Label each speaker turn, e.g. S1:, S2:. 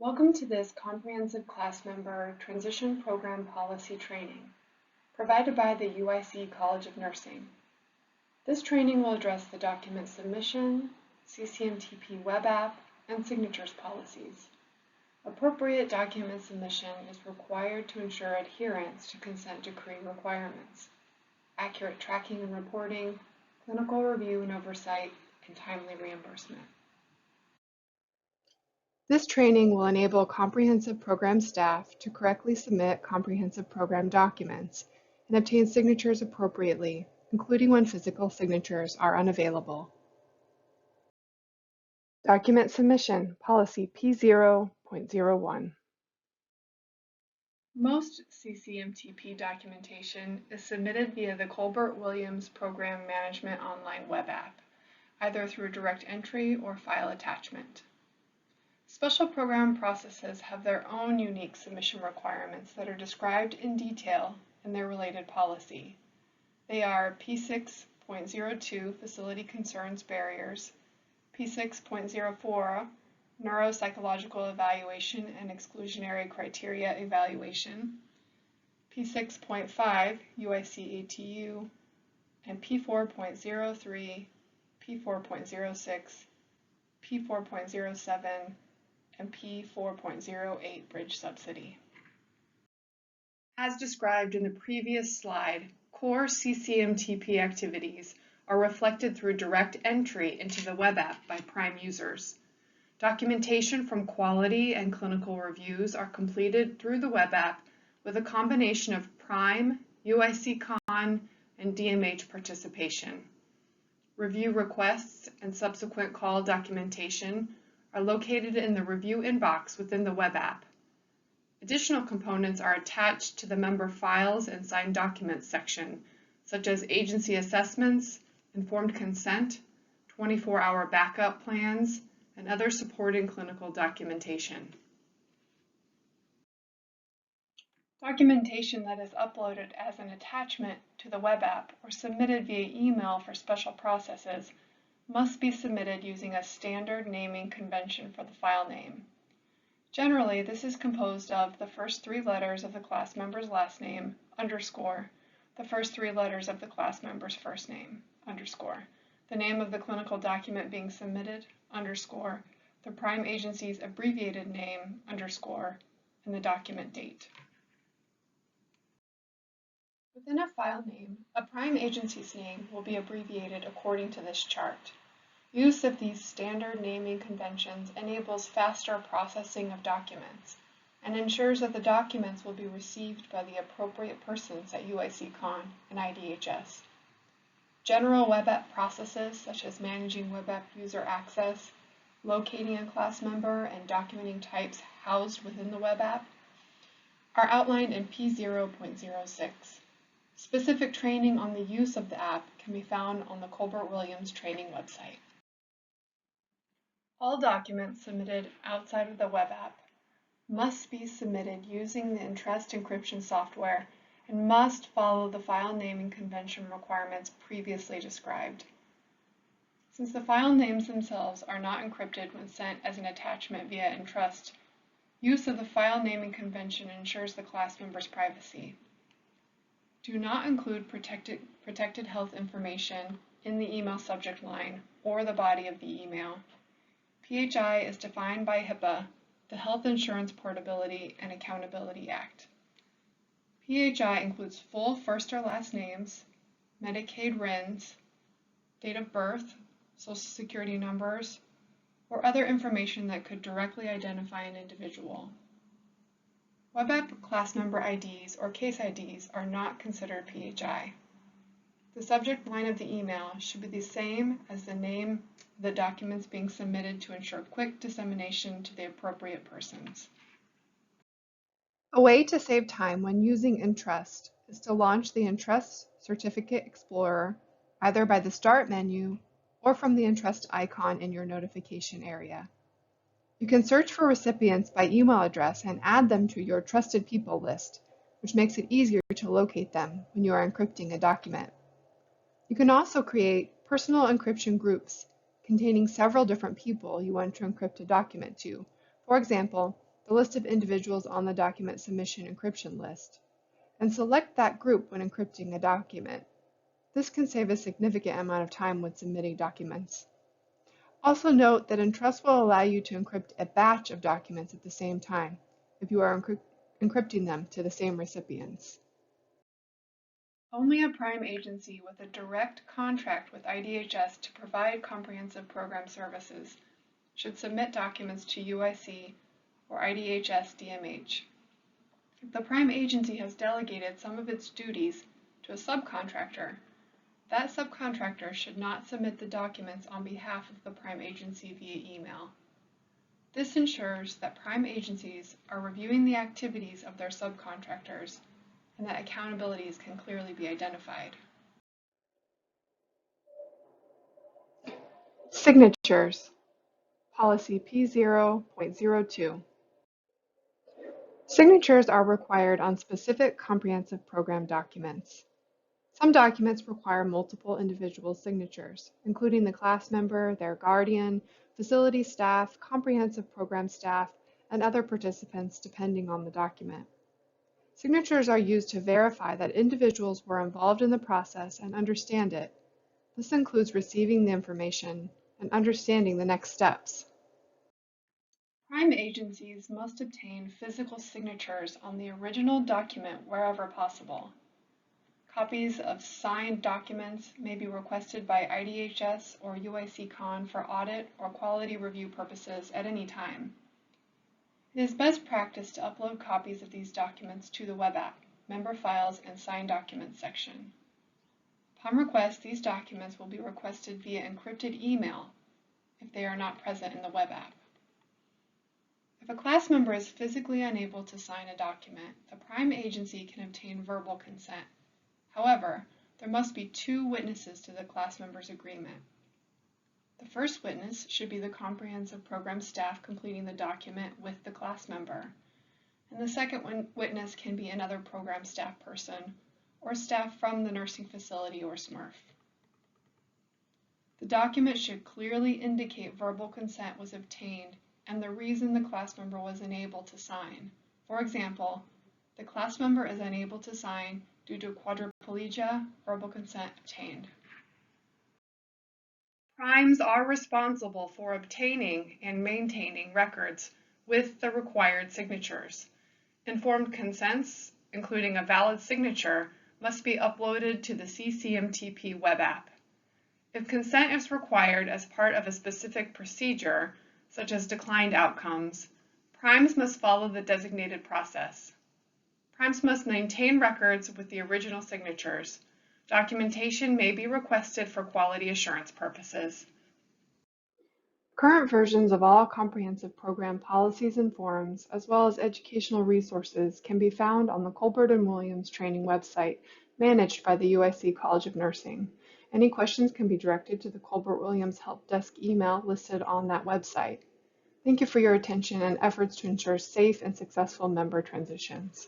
S1: Welcome to this comprehensive class member transition program policy training provided by the UIC College of Nursing. This training will address the document submission, CCMTP web app, and signatures policies. Appropriate document submission is required to ensure adherence to consent decree requirements, accurate tracking and reporting, clinical review and oversight, and timely reimbursement. This training will enable comprehensive program staff to correctly submit comprehensive program documents and obtain signatures appropriately, including when physical signatures are unavailable. Document submission, policy P0.01. Most CCMTP documentation is submitted via the Colbert-Williams Program Management Online web app, either through direct entry or file attachment. Special program processes have their own unique submission requirements that are described in detail in their related policy. They are P6.02 Facility Concerns Barriers, P6.04 Neuropsychological Evaluation and Exclusionary Criteria Evaluation, P6.5 UIC ATU, and P4.03, P4.06, P4.07, and P4.08 bridge subsidy. As described in the previous slide, core CCMTP activities are reflected through direct entry into the web app by Prime users. Documentation from quality and clinical reviews are completed through the web app with a combination of Prime, UIC Con, and DMH participation. Review requests and subsequent call documentation are located in the review inbox within the web app. Additional components are attached to the member files and signed documents section, such as agency assessments, informed consent, 24-hour backup plans, and other supporting clinical documentation. Documentation that is uploaded as an attachment to the web app or submitted via email for special processes must be submitted using a standard naming convention for the file name. Generally, this is composed of the first three letters of the class member's last name, underscore, the first three letters of the class member's first name, underscore, the name of the clinical document being submitted, underscore, the Prime agency's abbreviated name, underscore, and the document date. Within a file name, a Prime agency's name will be abbreviated according to this chart. Use of these standard naming conventions enables faster processing of documents and ensures that the documents will be received by the appropriate persons at UIC Con and IDHS. General web app processes such as managing web app user access, locating a class member, and documenting types housed within the web app are outlined in P0.06. Specific training on the use of the app can be found on the Colbert-Williams training website. All documents submitted outside of the web app must be submitted using the Entrust encryption software and must follow the file naming convention requirements previously described. Since the file names themselves are not encrypted when sent as an attachment via Entrust, use of the file naming convention ensures the class member's privacy. Do not include protected health information in the email subject line or the body of the email. PHI is defined by HIPAA, the Health Insurance Portability and Accountability Act. PHI includes full first or last names, Medicaid RINs, date of birth, Social Security numbers, or other information that could directly identify an individual. Web app class member IDs or case IDs are not considered PHI. The subject line of the email should be the same as the name of the documents being submitted to ensure quick dissemination to the appropriate persons. A way to save time when using Entrust is to launch the Entrust Certificate Explorer either by the Start menu or from the Entrust icon in your notification area. You can search for recipients by email address and add them to your Trusted People list, which makes it easier to locate them when you are encrypting a document. You can also create personal encryption groups containing several different people you want to encrypt a document to. For example, the list of individuals on the document submission encryption list, and select that group when encrypting a document. This can save a significant amount of time when submitting documents. Also note that Entrust will allow you to encrypt a batch of documents at the same time if you are encrypting them to the same recipients. Only a prime agency with a direct contract with IDHS to provide comprehensive program services should submit documents to UIC or IDHS DMH. If the prime agency has delegated some of its duties to a subcontractor, that subcontractor should not submit the documents on behalf of the prime agency via email. This ensures that prime agencies are reviewing the activities of their subcontractors and that accountabilities can clearly be identified. Signatures. Policy P0.02. Signatures are required on specific comprehensive program documents. Some documents require multiple individual signatures, including the class member, their guardian, facility staff, comprehensive program staff, and other participants depending on the document. Signatures are used to verify that individuals were involved in the process and understand it. This includes receiving the information and understanding the next steps. Prime agencies must obtain physical signatures on the original document wherever possible. Copies of signed documents may be requested by IDHS or UIC-Con for audit or quality review purposes at any time. It is best practice to upload copies of these documents to the web app, Member Files, and Signed Documents section. Upon request, these documents will be requested via encrypted email if they are not present in the web app. If a class member is physically unable to sign a document, the prime agency can obtain verbal consent. However, there must be 2 witnesses to the class member's agreement. The first witness should be the comprehensive program staff completing the document with the class member, and the second witness can be another program staff person or staff from the nursing facility or SMRF. The document should clearly indicate verbal consent was obtained and the reason the class member was unable to sign. For example, the class member is unable to sign due to quadriplegia, verbal consent obtained. Primes are responsible for obtaining and maintaining records with the required signatures. Informed consents, including a valid signature, must be uploaded to the CCMTP web app. If consent is required as part of a specific procedure, such as declined outcomes, primes must follow the designated process. Primes must maintain records with the original signatures. Documentation may be requested for quality assurance purposes. Current versions of all comprehensive program policies and forms, as well as educational resources, can be found on the Colbert-Williams training website managed by the UIC College of Nursing. Any questions can be directed to the Colbert-Williams Help Desk email listed on that website. Thank you for your attention and efforts to ensure safe and successful member transitions.